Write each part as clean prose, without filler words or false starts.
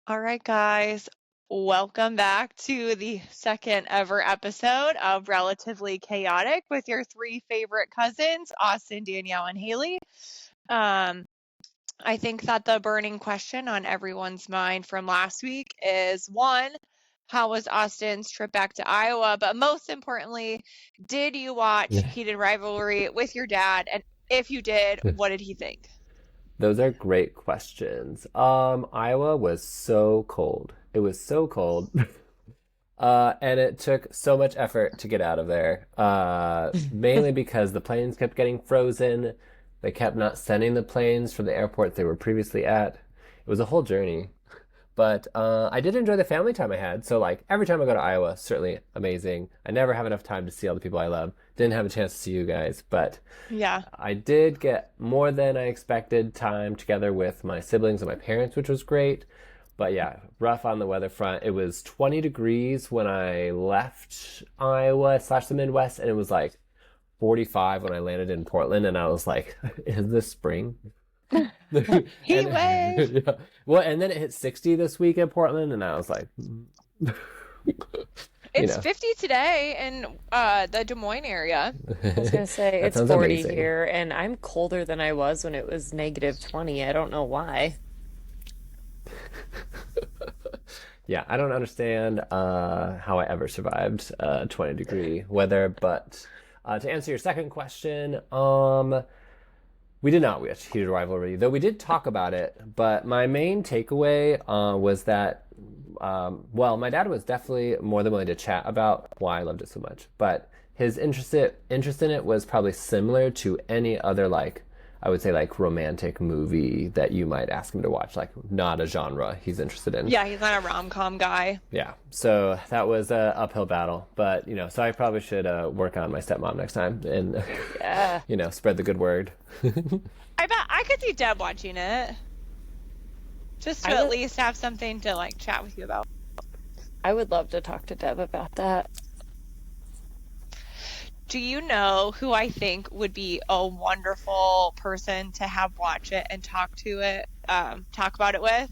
All right, guys, welcome back to the second ever episode of Relatively Chaotic with your three favorite cousins, Austin, Danielle, and Haley. Um, I think that the burning question on everyone's mind from last week is one, how was Austin's trip back to Iowa? But most importantly, did you watch Heated Rivalry with your dad? And if you did, what did he think? Those are great questions. Iowa was so cold. It was so cold. And it took so much effort to get out of there. Mainly because the planes kept getting frozen. They kept not sending the planes from the airport they were previously at. It was a whole journey. But I did enjoy the family time I had. So, like, every time I go to Iowa, certainly amazing. I never have enough time to see all the people I love. Didn't have a chance to see you guys, but Yeah. I did get more than I expected time together with my siblings and my parents, which was great. But yeah, rough on the weather front. It was 20 degrees when I left Iowa / the Midwest, and it was like 45 when I landed in Portland, and I was like, is this spring? Heat and, wave! yeah. Well, and then it hit 60 this week in Portland, and I was like, It's 50 today in the Des Moines area. I was gonna say That it's sounds 40 amazing. here, and I'm colder than I was when it was -20. I don't know why. Yeah, I don't understand how I ever survived 20-degree weather, but to answer your second question, we did not watch Heated Rivalry, though we did talk about it. But my main takeaway was that, well, my dad was definitely more than willing to chat about why I loved it so much. But his interest in it was probably similar to any other, like, I would say, like, romantic movie that you might ask him to watch, like, not a genre he's interested in. Yeah, he's not a rom-com guy. Yeah, so that was a uphill battle, but so I probably should work on my stepmom next time and Yeah. spread the good word. I bet I could see Deb watching it. Just to I at would, least have something to like chat with you about. I would love to talk to Deb about that. Do you know who I think would be a wonderful person to have watch it and talk about it with?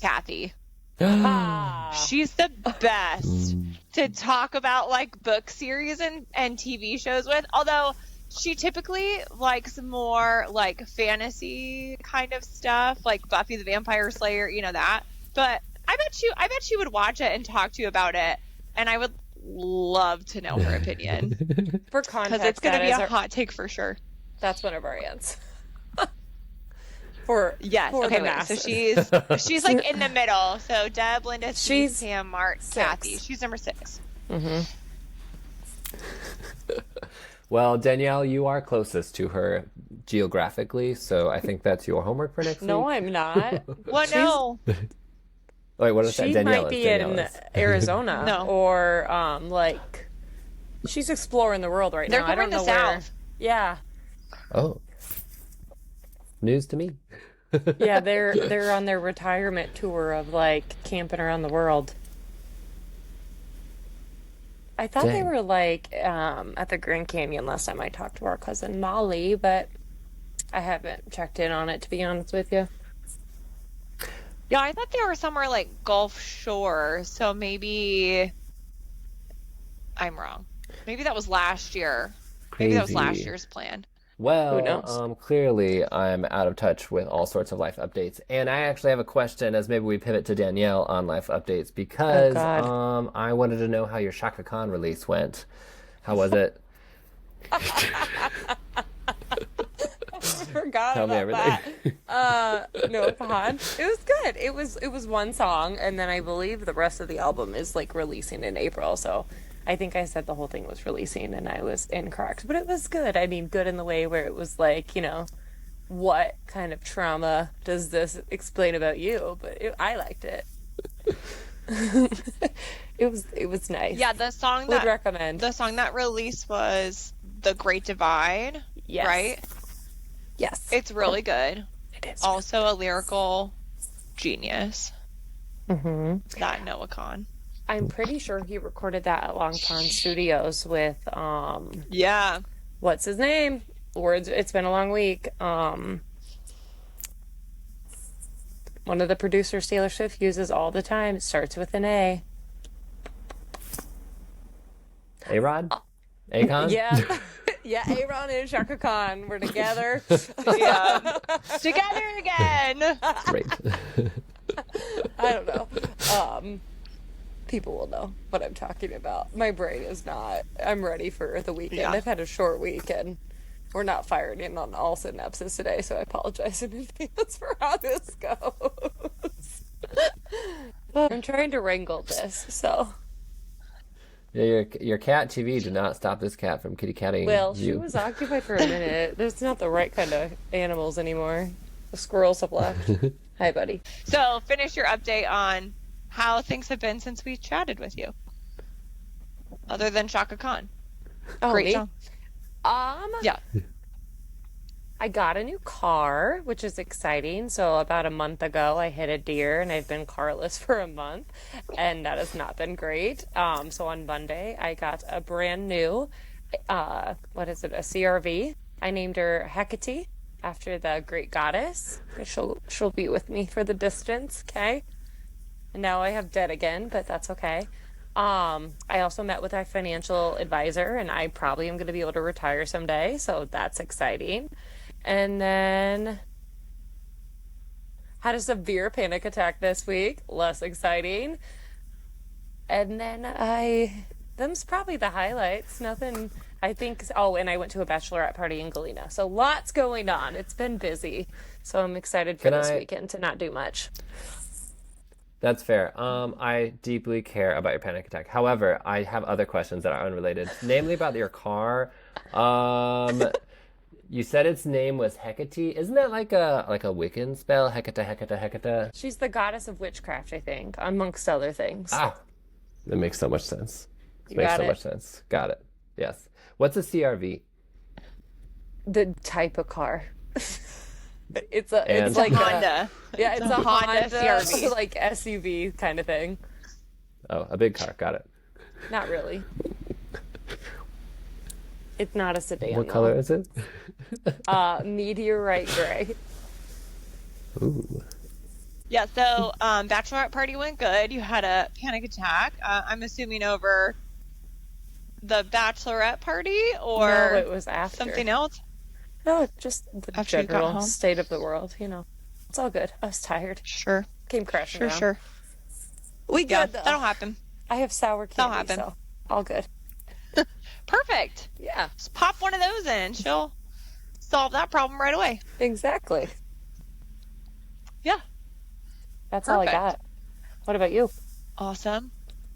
Kathy. Ah, She's the best to talk about like book series and TV shows with. Although she typically likes more like fantasy kind of stuff, like Buffy the Vampire Slayer, that. But I bet she would watch it and talk to you about it, and I would love to know her opinion for because it's context, going to that be is a hot take for sure. that's one of our aunts. For Yes. for Okay. the Wait. So masses. she's like in the middle. So Deb, Linda, Steve, She's Sam, Mark, 6. Kathy. She's number 6. Mm-hmm. Well, Danielle, you are closest to her geographically, so I think that's your homework for next No, week. I'm not. Well, no, Wait, what is that? She Danielle might is. be Danielle in is. Arizona No. or like she's exploring the world right they're now. I going don't to know where. South. Yeah. Oh, news to me. Yeah, they're on their retirement tour of like camping around the world. I thought they Dang. were like at the Grand Canyon last time I talked to our cousin Molly, but I haven't checked in on it to be honest with you. Yeah, I thought they were somewhere like Gulf Shore. So maybe I'm wrong. Maybe that was last year. Maybe that was last Crazy. year's plan. Who Well, knows? clearly I'm out of touch with all sorts of life updates, and I actually have a question as maybe we pivot to Danielle on life updates Oh because God. I wanted to know how your Shaka Khan release went. How was it? Forgot Tell me about everything. that. No, God. It was good. It was one song, and then I believe the rest of the album is like releasing in April. So I think I said the whole thing was releasing, and I was incorrect. But it was good. I mean, good in the way where it was like, what kind of trauma does this explain about you? But I liked it. It was nice. Yeah, Would recommend. the song that released was The Great Divide, Yes. right? Yes. It's really good. It is. Also a lyrical genius. Hmm. That Noah Khan. I'm pretty sure he recorded that at Long Pond Studios with Yeah. what's his name? Words. It's been a long week. One of the producers Taylor Swift uses all the time. It starts with an A. A-Rod? Akon? Yeah. Yeah, Aaron and Shaka Khan were together. Yeah. Together again. Great. I don't know. People will know what I'm talking about. My brain is not. I'm ready for the weekend. Yeah. I've had a short week and we're not firing in on all synapses today, so I apologize in advance for how this goes. I'm trying to wrangle this, so. Yeah, your cat TV did not stop this cat from kitty catting Well, she you. was occupied for a minute. There's not the right kind of animals anymore. The squirrels have left. Hi, buddy. So finish your update on how things have been since we chatted with you. Other than Shaka Khan. Oh, Great me? song. Yeah. Yeah. I got a new car, which is exciting. So about a month ago, I hit a deer, and I've been carless for a month, and that has not been great. So on Monday, I got a brand new, what is it, a CRV. I named her Hecate after the Greek goddess. She'll be with me for the distance, okay? And now I have debt again, but that's okay. I also met with our financial advisor, and I probably am going to be able to retire someday, so that's exciting. And then had a severe panic attack this week, less exciting. And then them's probably the highlights. Nothing, I think. Oh, and I went to a bachelorette party in Galena. So lots going on. It's been busy. So I'm excited for this weekend to not do much. That's fair. I deeply care about your panic attack. However, I have other questions that are unrelated, namely about your car. You said its name was Hecate. Isn't that like a Wiccan spell? Hecate. She's the goddess of witchcraft, I think, amongst other things. Ah, that makes so much sense. You makes so much sense. Got it. Yes. What's a CRV? The type of car. It's It's like Honda. Yeah, it's a Honda CRV. like SUV kind of thing. Oh, a big car. Got it. Not really. It's not a sedan. What color is it? Meteorite gray. Ooh. Yeah, so bachelorette party went good. You had a panic attack. I'm assuming over the bachelorette party or No, it was after. something else? No, it's just the After you got general home? state of the world, It's all good. I was tired. Sure. Came crashing down. Sure. We Yeah, good though. that'll happen. I have sour That'll candy, happen. so all good. Perfect. Yeah, Just pop one of those in. She'll solve that problem right away. exactly. Yeah. That's all I Perfect. got. What about you? Awesome.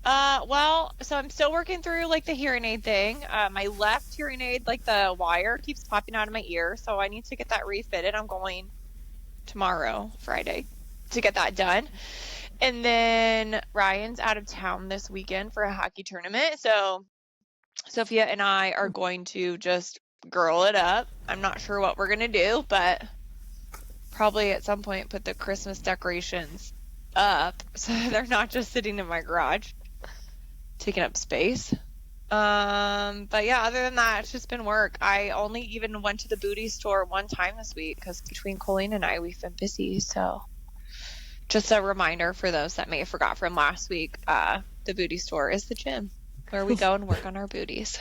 Well, so I'm still working through like the hearing aid thing. My left hearing aid, like the wire keeps popping out of my ear, so I need to get that refitted. I'm going tomorrow, Friday, to get that done. And then Ryan's out of town this weekend for a hockey tournament, so Sophia and I are going to just girl it up. I'm not sure what we're gonna do, but probably at some point put the Christmas decorations up so they're not just sitting in my garage taking up space. But yeah, other than that, it's just been work. I only even went to the booty store one time this week because between Colleen and I, we've been busy. So just a reminder for those that may have forgot from last week, the booty store is the gym where we go and work on our booties.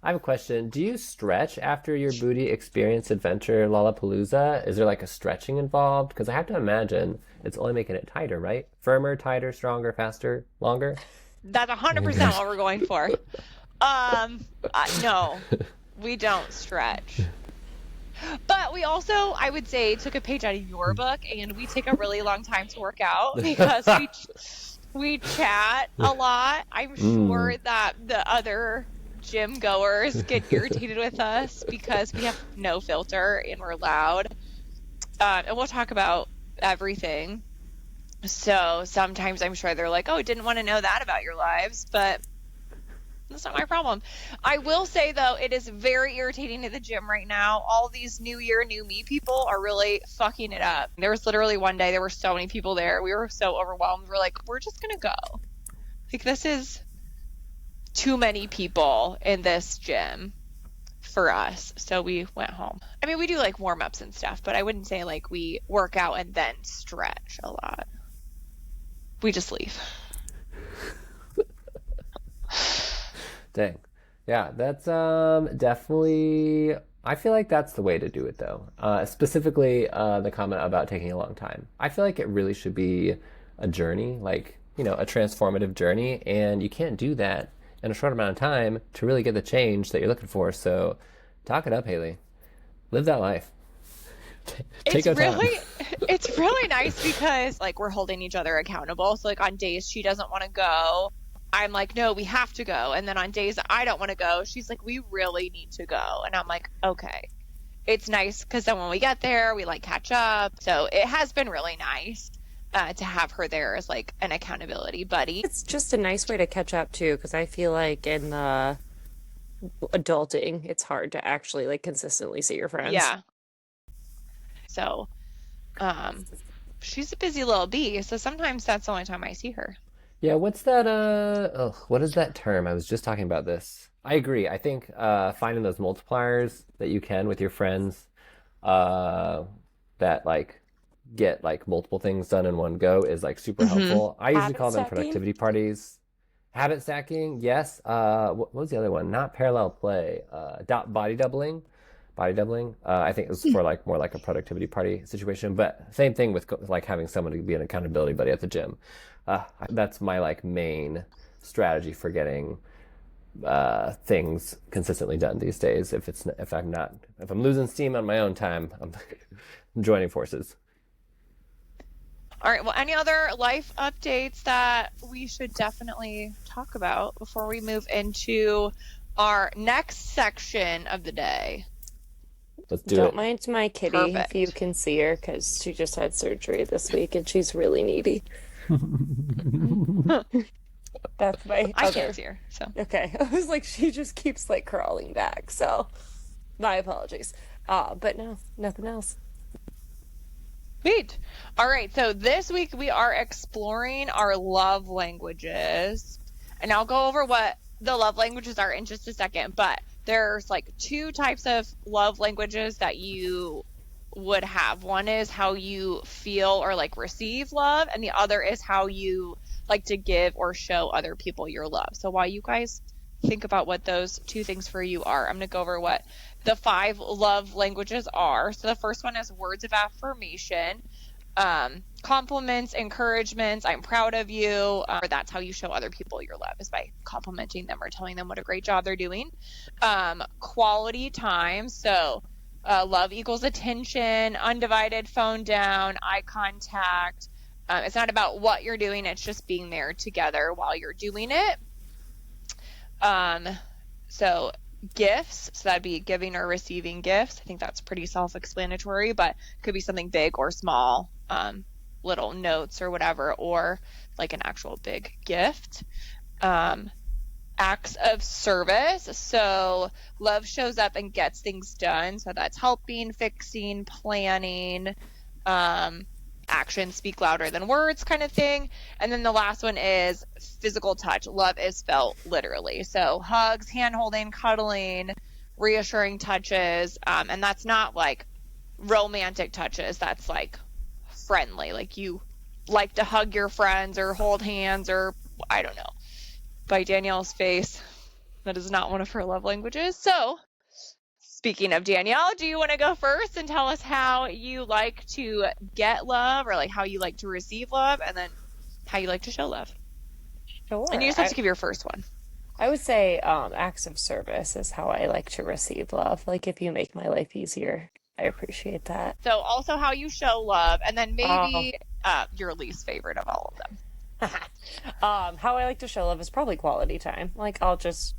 I have a question. Do you stretch after your booty experience adventure Lollapalooza? Is there like a stretching involved? Because I have to imagine it's only making it tighter, right? Firmer, tighter, stronger, faster, longer? That's 100% what we're going for. No, we don't stretch. But we also, I would say, took a page out of your book, and we take a really long time to work out because we chat a lot. I'm sure that the other gym goers get irritated with us because we have no filter and we're loud. And we'll talk about everything. So sometimes I'm sure they're like, oh, didn't want to know that about your lives, but that's not my problem. I will say, though, it is very irritating at the gym right now. All these new year, new me people are really fucking it up. There was literally one day there were so many people there. We were so overwhelmed. We're like, we're just going to go. Like, this is too many people in this gym for us. So we went home. I mean, we do like warm ups and stuff, but I wouldn't say like we work out and then stretch a lot. We just leave. Dang. Yeah, that's definitely. I feel like that's the way to do it, though. Specifically, the comment about taking a long time. I feel like it really should be a journey, like, you know, a transformative journey, and you can't do that in a short amount of time to really get the change that you're looking for. So, talk it up, Haley. Live that life. Take your time. It's really nice because like we're holding each other accountable. So like on days she doesn't want to go, I'm like, no, we have to go. And then on days that I don't want to go, she's like, we really need to go. And I'm like, okay. It's nice because then when we get there, we like catch up. So it has been really nice to have her there as like an accountability buddy. It's just a nice way to catch up too, because I feel like in the adulting, it's hard to actually like consistently see your friends. Yeah. So, she's a busy little bee. So sometimes that's the only time I see her. Yeah, what's that? What is that term? I was just talking about this. I agree. I think finding those multipliers that you can with your friends, that like get like multiple things done in one go is like super helpful. I usually Habit call them stacking? productivity parties. Habit stacking, yes. What was the other one? Not parallel play. Body doubling. Body doubling. I think it was for like more like a productivity party situation, but same thing with like having someone to be an accountability buddy at the gym. That's my like main strategy for getting things consistently done these days. If I'm losing steam on my own time, I'm joining forces. All right. Well, any other life updates that we should definitely talk about before we move into our next section of the day? Let's do Don't it. mind my kitty Perfect. if you can see her, because she just had surgery this week and she's really needy. That's my I other. can't see her. So Okay, I was like, she just keeps like crawling back, so my apologies. But no, nothing else. sweet. All right. So this week we are exploring our love languages, and I'll go over what the love languages are in just a second. But there's like two types of love languages that you would have. One is how you feel or like receive love, and the other is how you like to give or show other people your love. So while you guys think about what those two things for you are, I'm going to go over what the 5 love languages are. So the first one is words of affirmation, compliments, encouragements, I'm proud of you, or that's how you show other people your love, is by complimenting them or telling them what a great job they're doing. Quality time, so love equals attention, undivided phone down, eye contact. It's not about what you're doing, it's just being there together while you're doing it. So gifts, so that'd be giving or receiving gifts. I think that's pretty self-explanatory, but it could be something big or small, little notes or whatever, or like an actual big gift. Acts of service, so love shows up and gets things done, so that's helping, fixing, planning. Actions speak louder than words kind of thing. And then the last one is physical touch. Love is felt literally. So hugs, hand holding, cuddling, reassuring touches. And that's not like romantic touches. That's like friendly. Like you like to hug your friends or hold hands, or I don't know. By Danielle's face, that is not one of her love languages. So speaking of Danielle, do you want to go first and tell us how you like to get love, or like how you like to receive love, and then how you like to show love? Sure. And you just have to give your first one. I would say acts of service is how I like to receive love. Like if you make my life easier, I appreciate that. So also how you show love, and then maybe your least favorite of all of them. How I like to show love is probably quality time. Like I'll just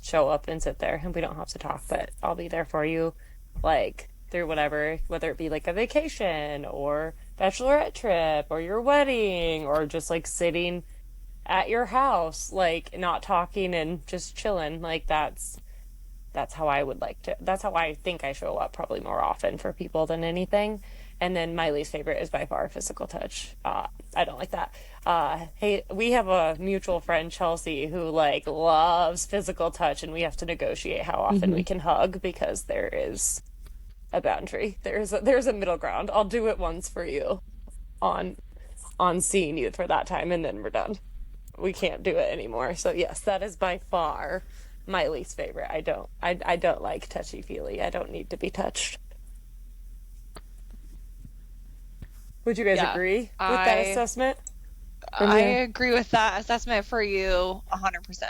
show up and sit there and we don't have to talk, but I'll be there for you, like through whatever, whether it be like a vacation or bachelorette trip or your wedding or just like sitting at your house, like not talking and just chilling. Like that's how I would like to, that's how I think I show up probably more often for people than anything. And then my least favorite is by far physical touch. I don't like that. Hey, we have a mutual friend, Chelsea, who like loves physical touch, and we have to negotiate how often we can hug because there is a boundary. There's a middle ground. I'll do it once for you on seeing you for that time, and then we're done. We can't do it anymore. So yes, that is by far my least favorite. I don't like touchy-feely. I don't need to be touched. Would you guys agree with that assessment? I agree with that assessment for you 100%.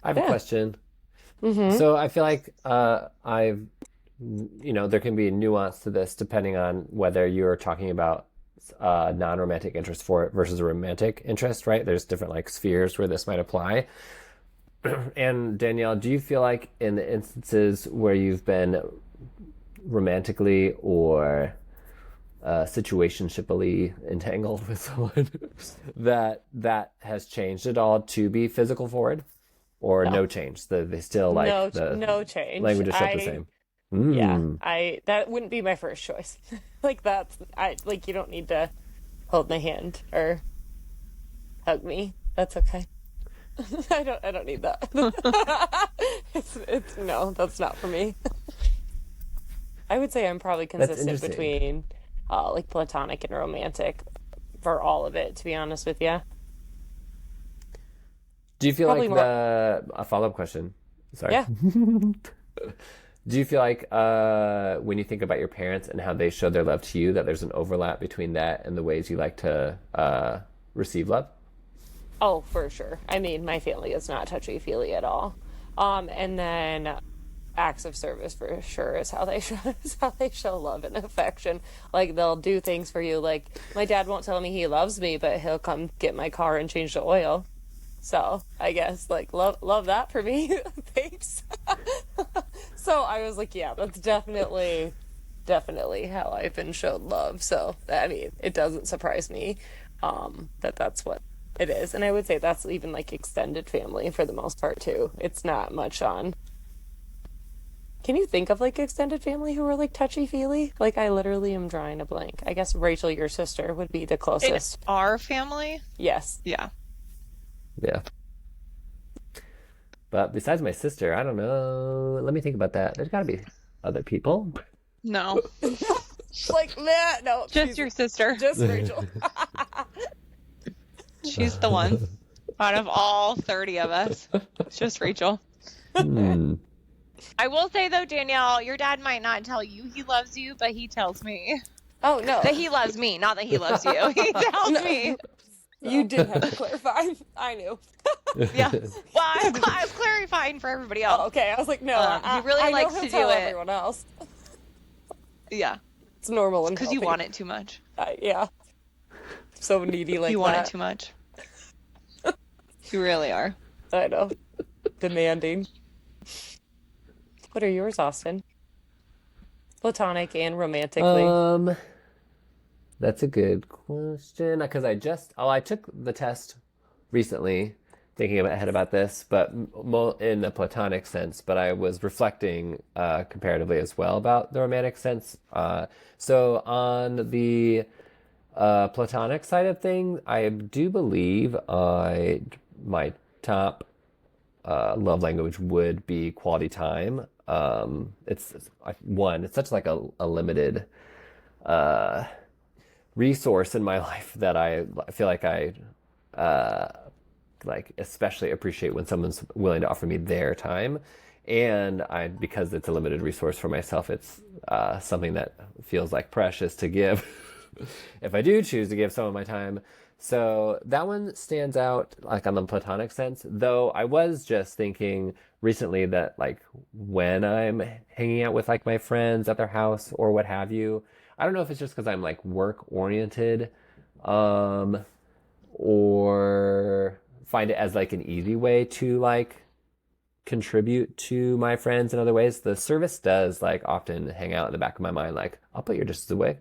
I have a question. So I feel like there can be nuance to this depending on whether you're talking about non-romantic interest for it versus a romantic interest, right? There's different like spheres where this might apply. And Danielle, do you feel like in the instances where you've been romantically or situationshiply entangled with someone that has changed at all to be physical forward, or no change? They still like no change. Language is still the same. Yeah, that wouldn't be my first choice. Like you don't need to hold my hand or hug me. That's okay. I don't need that. No, that's not for me. I would say I'm probably consistent between like platonic and romantic for all of it, to be honest with you. Do you feel probably like a follow-up question? Sorry. Yeah. Do you feel like when you think about your parents and how they show their love to you, that there's an overlap between that and the ways you like to receive love? Oh, for sure. I mean, my family is not touchy-feely at all. And then acts of service for sure is how they show love and affection. Like, they'll do things for you. Like, my dad won't tell me he loves me, but he'll come get my car and change the oil. So I guess like love that for me. Thanks. So I was like, yeah, that's definitely how I've been shown love. So I mean, it doesn't surprise me that's what it is. And I would say that's even like extended family for the most part too. It's not much on. Can you think of like extended family who are like touchy-feely? Like, I literally am drawing a blank. I guess Rachel, your sister, would be the closest. In our family? Yes. Yeah. Yeah. But besides my sister, I don't know. Let me think about that. There's got to be other people. No. Like, nah, no. Just your sister. Just Rachel. She's the one out of all 30 of us. It's just Rachel. I will say, though, Danielle, your dad might not tell you he loves you, but he tells me. Oh, no. That he loves me, not that he loves you. He tells me. You did have to clarify. I knew. Yeah. Well, I was clarifying for everybody else. Oh, okay. I was like, no. He really likes to do it. Everyone else. Yeah. It's normal. Because you want it too much. Yeah. So needy like that. You want it too much. You really are. I know. Demanding. What are yours, Austin? Platonic and romantically. That's a good question, because I took the test recently, thinking ahead about this, but more in a platonic sense, but I was reflecting comparatively as well about the romantic sense. So on the platonic side of things, I do believe my top love language would be quality time. It's such like a limited resource in my life that I feel like I like especially appreciate when someone's willing to offer me their time, and because it's a limited resource for myself, it's something that feels like precious to give if I do choose to give some of my time. So that one stands out like on the platonic sense, though I was just thinking recently that like when I'm hanging out with like my friends at their house or what have you, I don't know if it's just because I'm like work oriented, or find it as like an easy way to like contribute to my friends in other ways. The service does like often hang out in the back of my mind, like, I'll put your dishes away.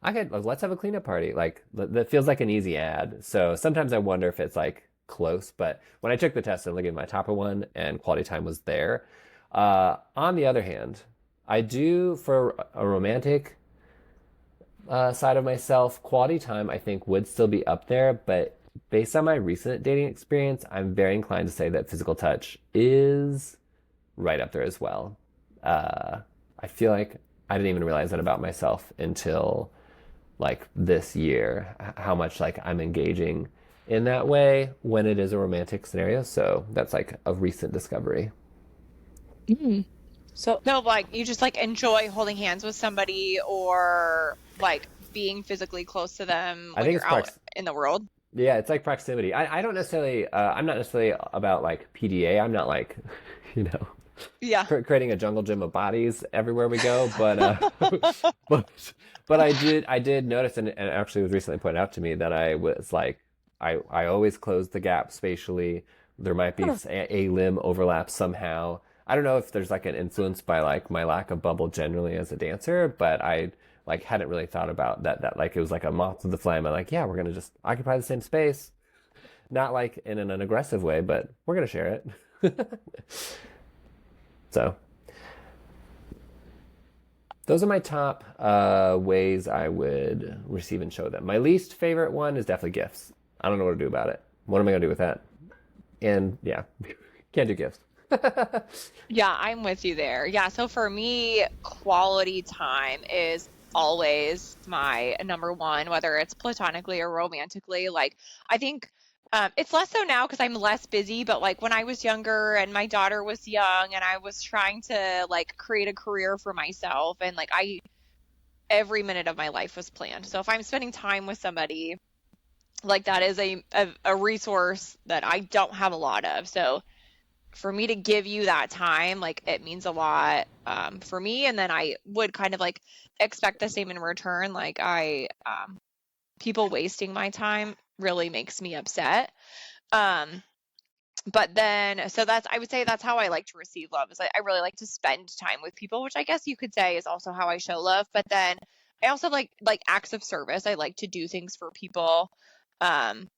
Let's have a cleanup party. Like, that feels like an easy ad. So sometimes I wonder if it's like close, but when I took the test and looked at my top one and quality time was there. On the other hand, I do, for a romantic side of myself, quality time I think would still be up there, but based on my recent dating experience, I'm very inclined to say that physical touch is right up there as well. I feel like I didn't even realize that about myself until like this year, how much like I'm engaging in that way when it is a romantic scenario. So that's like a recent discovery. So No, like you just like enjoy holding hands with somebody or like being physically close to them I when think you're out in the world. yeah, it's like proximity. I don't necessarily, I'm not necessarily about like PDA. I'm not like, you know, Yeah. creating a jungle gym of bodies everywhere we go. But, but I did notice, and it actually was recently pointed out to me that I was like, I always close the gap spatially. There might be a limb overlap somehow. I don't know if there's like an influence by like my lack of bubble generally as a dancer, but I like hadn't really thought about that like it was like a moth to the flame. I'm like, yeah, we're gonna just occupy the same space, not like in an aggressive way, but we're gonna share it. So those are my top ways I would receive and show them. My least favorite one is definitely gifts. I don't know what to do about it. What am I gonna do with that? And yeah, can't do gifts. Yeah, I'm with you there. Yeah, so for me, quality time is always my number one, whether it's platonically or romantically. Like, I think it's less so now because I'm less busy, but like when I was younger and my daughter was young and I was trying to like create a career for myself and like every minute of my life was planned. So if I'm spending time with somebody, like that is a resource that I don't have a lot of. So for me to give you that time, like it means a lot for me. And then I would kind of like expect the same in return. Like people wasting my time really makes me upset. Um, but then, so I would say that's how I like to receive love is I really like to spend time with people, which I guess you could say is also how I show love. But then I also like acts of service. I like to do things for people. Um,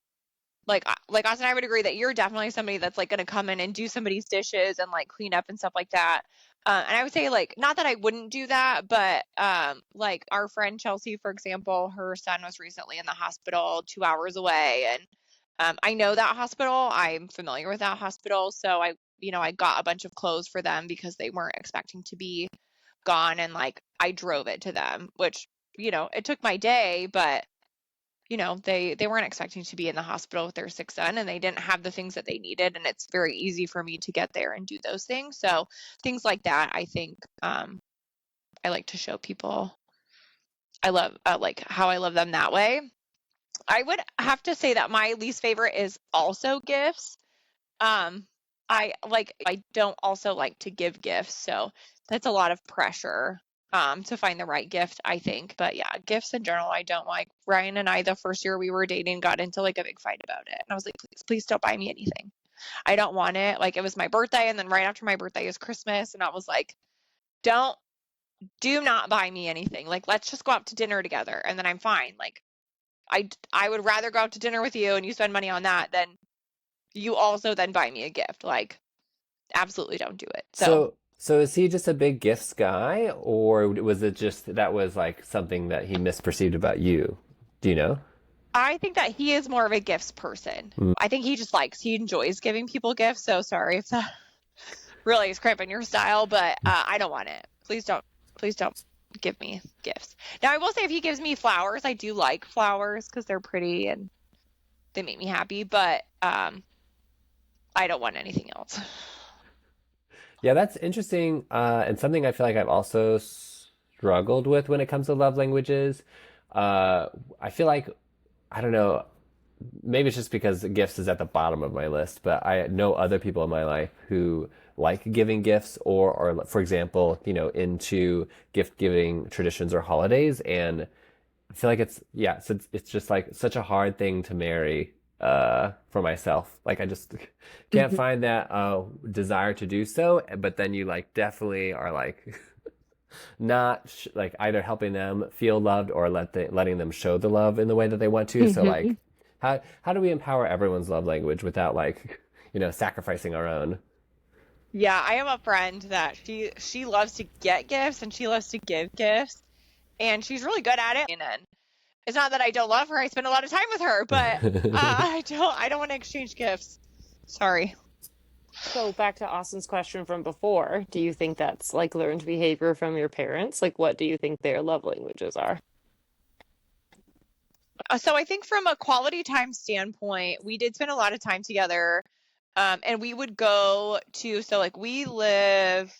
like Austin, I would agree that you're definitely somebody that's like going to come in and do somebody's dishes and like clean up and stuff like that. And I would say like not that I wouldn't do that, but like our friend Chelsea, for example, her son was recently in the hospital 2 hours away, and I know that hospital. I'm familiar with that hospital, so I got a bunch of clothes for them because they weren't expecting to be gone, and like I drove it to them, which it took my day, but they weren't expecting to be in the hospital with their sick son and they didn't have the things that they needed. And it's very easy for me to get there and do those things. So things like that, I think I like to show people I love like how I love them that way. I would have to say that my least favorite is also gifts. Um, I don't also like to give gifts, so that's a lot of pressure to find the right gift, I think. But yeah, gifts in general I don't like. Ryan and I, the first year we were dating, got into like a big fight about it. And I was like, please don't buy me anything. I don't want it. Like it was my birthday, and then right after my birthday is Christmas, and I was like, do not buy me anything. Like let's just go out to dinner together and then I'm fine. Like I would rather go out to dinner with you and you spend money on that than you also then buy me a gift. Like, absolutely don't do it. So is he just a big gifts guy, or was it just that was like something that he misperceived about you? Do you know? I think that he is more of a gifts person. I think he enjoys giving people gifts. So sorry if that really is cramping your style, but I don't want it. Please don't give me gifts. Now, I will say if he gives me flowers, I do like flowers because they're pretty and they make me happy, but I don't want anything else. Yeah, that's interesting, and something I feel like I've also struggled with when it comes to love languages. I feel like, I don't know, maybe it's just because gifts is at the bottom of my list, but I know other people in my life who like giving gifts or for example, into gift giving traditions or holidays, and I feel like it's just like such a hard thing to marry for myself. Like I just can't find that desire to do so, but then you like definitely are like not like either helping them feel loved or letting them show the love in the way that they want to. So like how do we empower everyone's love language without like sacrificing our own? Yeah, I have a friend that she loves to get gifts and she loves to give gifts, and she's really good at it. And it's not that I don't love her; I spend a lot of time with her, but I don't want to exchange gifts. Sorry. So back to Austin's question from before, do you think that's like learned behavior from your parents? Like what do you think their love languages are? So I think from a quality time standpoint, we did spend a lot of time together. And we would go to, so like we live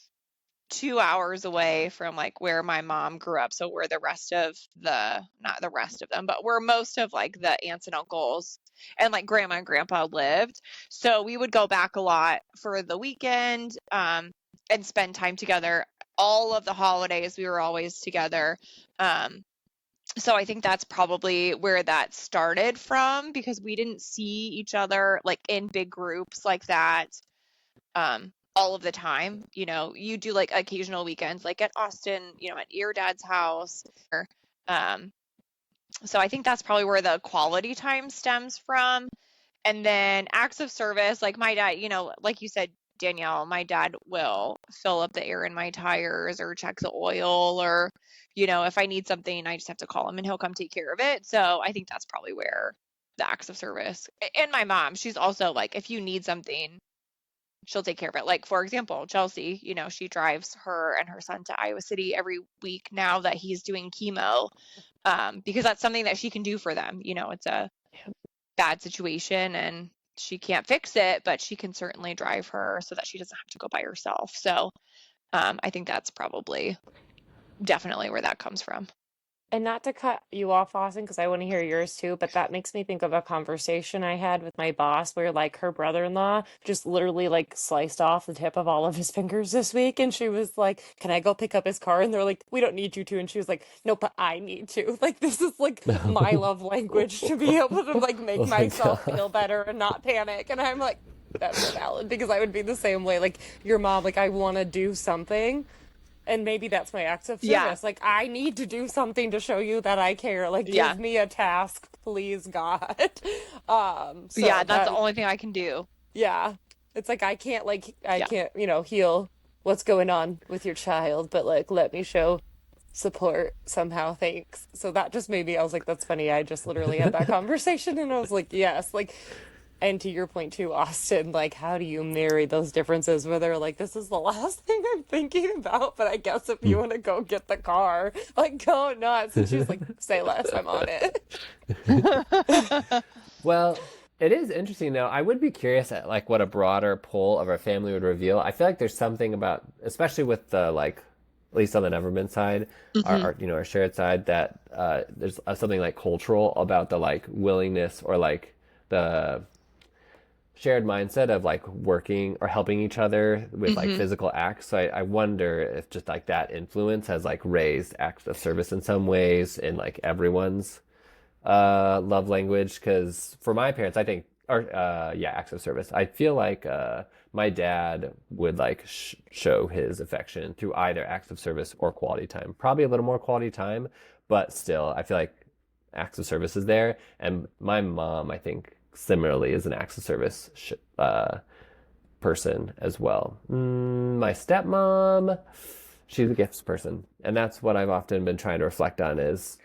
2 hours away from like where my mom grew up. So where the rest of not the rest of them, but where most of like the aunts and uncles and like grandma and grandpa lived. So we would go back a lot for the weekend, and spend time together. All of the holidays, we were always together. Um, so I think that's probably where that started from, because we didn't see each other like in big groups like that, all of the time. You do like occasional weekends like at Austin, at your dad's house. Um, so I think that's probably where the quality time stems from. And then acts of service, like my dad, like you said, Danielle, my dad will fill up the air in my tires or check the oil, or, if I need something, I just have to call him and he'll come take care of it. So I think that's probably where the acts of service. And my mom, she's also like, if you need something, she'll take care of it. Like, for example, Chelsea, she drives her and her son to Iowa City every week now that he's doing chemo, because that's something that she can do for them. It's a bad situation and she can't fix it, but she can certainly drive her so that she doesn't have to go by herself. So I think that's probably definitely where that comes from. And not to cut you off, Austin, because I want to hear yours too, but that makes me think of a conversation I had with my boss where like her brother-in-law just literally like sliced off the tip of all of his fingers this week. And she was like, "Can I go pick up his car?" And they're like, "We don't need you to." And she was like, "No, but I need to." Like, this is like my love language, to be able to like make Oh my myself God. feel better and not panic. And I'm like, that's so valid, because I would be the same way. Like your mom, like I want to do something. And maybe that's my acts of service. Yeah. Like, I need to do something to show you that I care. Like, Yeah. give me a task, please, God. So Yeah, that's that, the only thing I can do. yeah. It's like, I Yeah. can't, heal what's going on with your child, but like, let me show support somehow, thanks. So that just made me, I was like, that's funny. I just literally had that conversation and I was like, yes, like, and to your point too, Austin, like, how do you marry those differences where they're like, this is the last thing I'm thinking about, but I guess if you want to go get the car, like, go nuts. And she's like, say less, I'm on it. Well, it is interesting though. I would be curious at like what a broader poll of our family would reveal. I feel like there's something about, especially with the like, at least on the Neverman side, our shared side, that there's something like cultural about the like willingness or like the shared mindset of like working or helping each other with like physical acts. So I wonder if just like that influence has like raised acts of service in some ways in like everyone's love language. Because for my parents, I think, or acts of service, I feel like my dad would like show his affection through either acts of service or quality time. Probably a little more quality time, but still I feel like acts of service is there. And my mom, I think, similarly is an acts of service person as well. My stepmom, she's a gifts person, and that's what I've often been trying to reflect on, is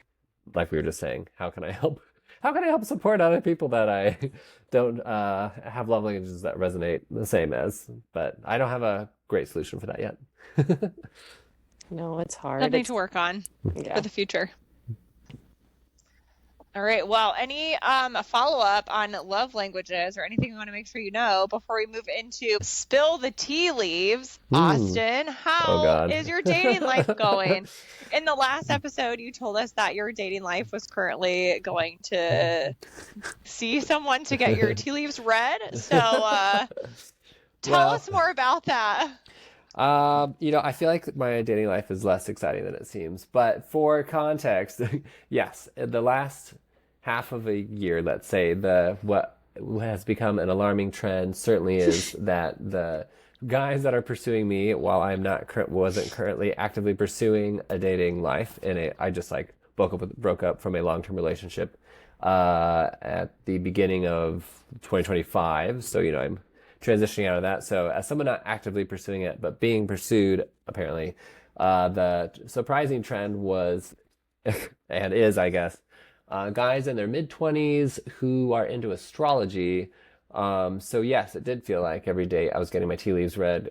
like we were just saying, how can I help support other people that I don't have love languages that resonate the same as, but I don't have a great solution for that yet. No, it's hard. Something to work on for the future. All right. Well, any follow-up on love languages or anything you want to make sure you know before we move into spill the tea leaves? Austin, how is your dating life going? In the last episode, you told us that your dating life was currently going to see someone to get your tea leaves read. So tell us more about that. I feel like my dating life is less exciting than it seems, but for context, yes, the last half of a year, let's say, what has become an alarming trend certainly is that the guys that are pursuing me, while I'm wasn't currently actively pursuing a dating life, I just like broke up from a long-term relationship at the beginning of 2025. So, I'm transitioning out of that. So as someone not actively pursuing it, but being pursued, apparently, the surprising trend was, and is, I guess, guys in their mid-20s who are into astrology So yes, it did feel like every day I was getting my tea leaves read,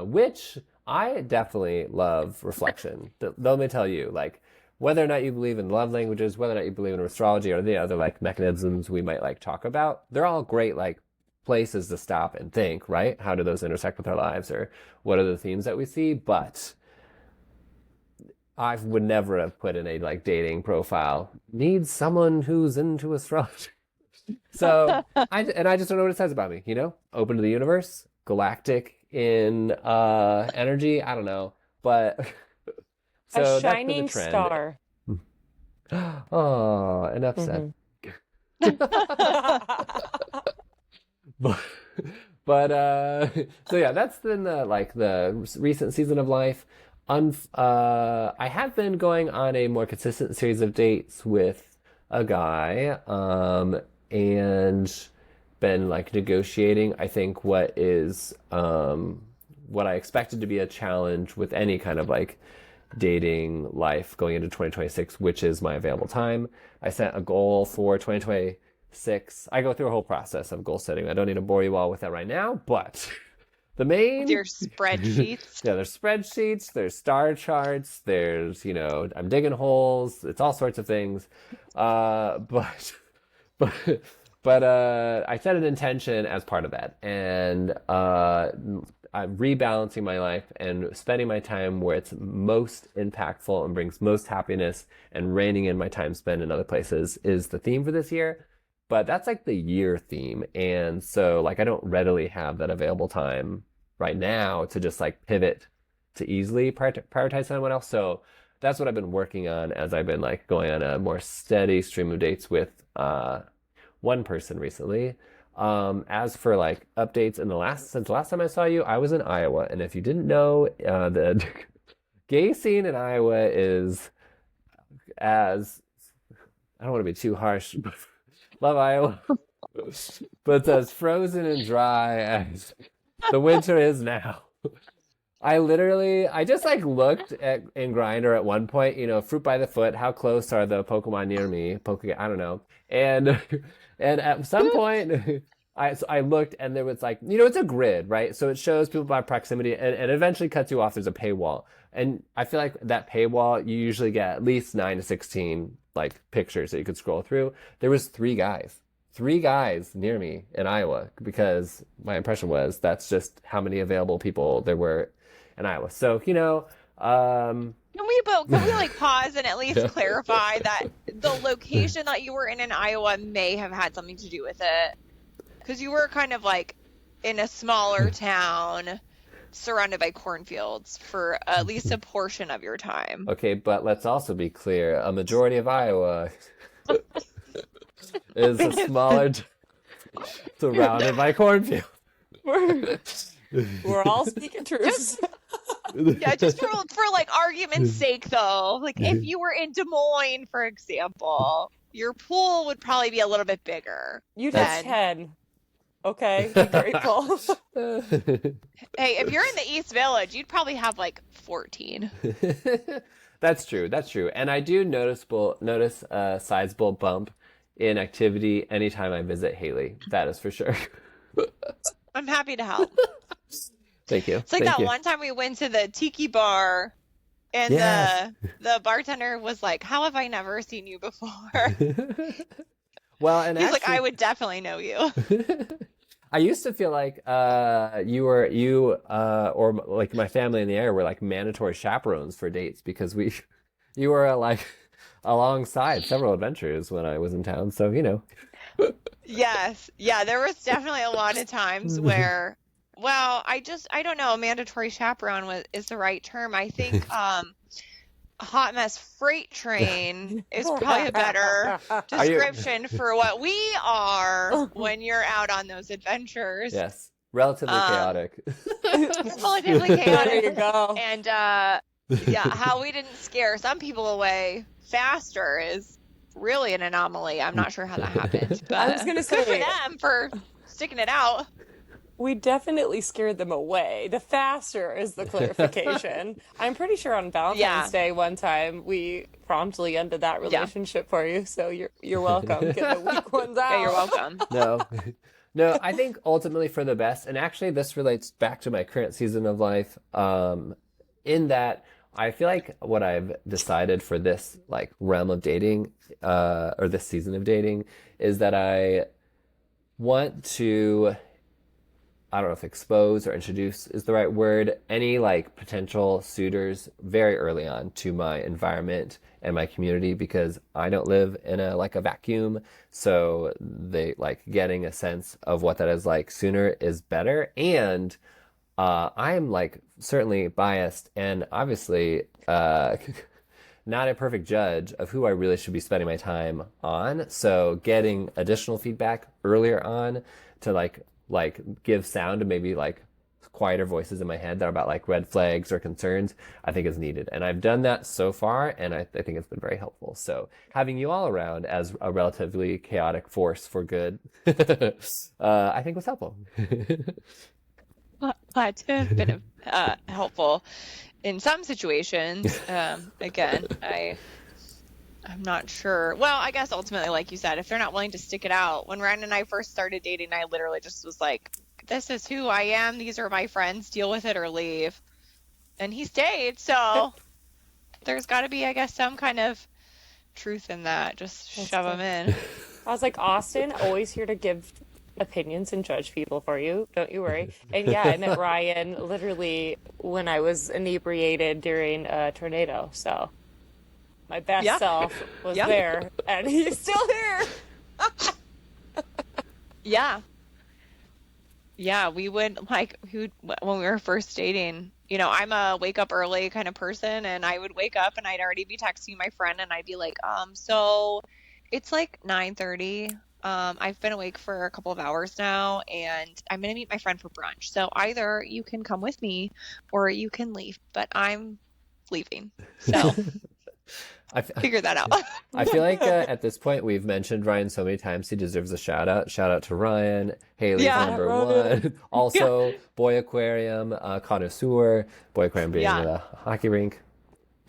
which I definitely love reflection. Let me tell you, like, whether or not you believe in love languages, whether or not you believe in astrology or the other like mechanisms we might like talk about, they're all great like places to stop and think, right? How do those intersect with our lives, or what are the themes that we see? But I would never have put in a like dating profile, needs someone who's into astrology. So I just don't know what it says about me, you know? Open to the universe, galactic in energy, I don't know. But so A that's been the shining trend. star. Oh, enough said. But, so yeah, that's been the recent season of life. I have been going on a more consistent series of dates with a guy, and been like negotiating. I think what I expected to be a challenge with any kind of like dating life going into 2026, which is my available time. I set a goal for 2026. I go through a whole process of goal setting. I don't need to bore you all with that right now, but the main... With your spreadsheets. Yeah, there's spreadsheets, there's star charts, there's, I'm digging holes, it's all sorts of things. But I set an intention as part of that, and I'm rebalancing my life and spending my time where it's most impactful and brings most happiness, and reining in my time spent in other places is the theme for this year. But that's like the year theme, and so like I don't readily have that available time right now to just like pivot to easily prioritize someone else. So that's what I've been working on as I've been like going on a more steady stream of dates with one person recently. As for like updates since the last time I saw you, I was in Iowa, and if you didn't know, the gay scene in Iowa is as, I don't want to be too harsh, but love Iowa, but it's as frozen and dry as the winter is now. I just like looked at in Grindr at one point, fruit by the foot, how close are the Pokemon near me? I don't know. And at some point I looked, and there was like, it's a grid, right? So it shows people by proximity, and it eventually cuts you off. There's a paywall. And I feel like that paywall, you usually get at least 9 to 16 like pictures that you could scroll through. There was three guys near me in Iowa, because my impression was that's just how many available people there were in Iowa. So, Can we like pause and at least clarify that the location that you were in Iowa may have had something to do with it? Because you were kind of like in a smaller town surrounded by cornfields for at least a portion of your time. Okay, but let's also be clear. A majority of Iowa is a smaller surrounded by cornfields. We're all speaking truth. Yeah, just for like argument's sake, though. Like, if you were in Des Moines, for example, your pool would probably be a little bit bigger. You'd have 10. Okay, be grateful. Hey, if you're in the East Village, you'd probably have like 14. That's true. And I do notice a sizable bump in activity anytime I visit Haley. That is for sure. I'm happy to help. Thank you. It's like one time we went to the tiki bar, and the bartender was like, "How have I never seen you before?" Well, and he's like, "I would definitely know you." I used to feel like you or like my family in the area were like mandatory chaperones for dates, because you were like alongside several adventures when I was in town. So Yes, yeah, there was definitely a lot of times where, well, I don't know, mandatory chaperone is the right term. I think hot mess freight train is probably a better description for what we are when you're out on those adventures. Yes, relatively chaotic. Relatively chaotic. There you go. And how we didn't scare some people away faster is really an anomaly. I'm not sure how that happened, but I was gonna say, good for them for sticking it out. We definitely scared them away. The faster is the clarification. I'm pretty sure on Valentine's Day one time we promptly ended that relationship for you. So you're welcome. Get the weak ones out. Yeah, you're welcome. No, I think ultimately for the best. And actually, this relates back to my current season of life. In that I feel like what I've decided for this like realm of dating, or this season of dating, is that I want to, I don't know if expose or introduce is the right word, any like potential suitors very early on to my environment and my community, because I don't live in a like a vacuum. So they like getting a sense of what that is like sooner is better. And I am like certainly biased and obviously not a perfect judge of who I really should be spending my time on. So getting additional feedback earlier on to like give sound to maybe like quieter voices in my head that are about like red flags or concerns, I think is needed. And I've done that so far, and I think it's been very helpful. So having you all around as a relatively chaotic force for good, I think was helpful. Glad to have been helpful in some situations. Again, I'm not sure. Well, I guess ultimately, like you said, if they're not willing to stick it out. When Ryan and I first started dating, I literally just was like, this is who I am. These are my friends. Deal with it or leave. And he stayed. So there's got to be, I guess, some kind of truth in that. Just shove them in. I was like, Austin, always here to give opinions and judge people for you. Don't you worry. And yeah, I met Ryan literally when I was inebriated during a tornado. So my best self was there, and he's still here. Yeah. Yeah, we would like when we were first dating, I'm a wake up early kind of person, and I would wake up and I'd already be texting my friend and I'd be like, so it's like 9:30. I've been awake for a couple of hours now, and I'm gonna meet my friend for brunch. So either you can come with me or you can leave, but I'm leaving. So figure that out. I feel like at this point we've mentioned Ryan so many times he deserves a shout out. Shout out to Ryan. Haley's number one. Also, Boy Aquarium connoisseur. Boy Aquarium being the hockey rink.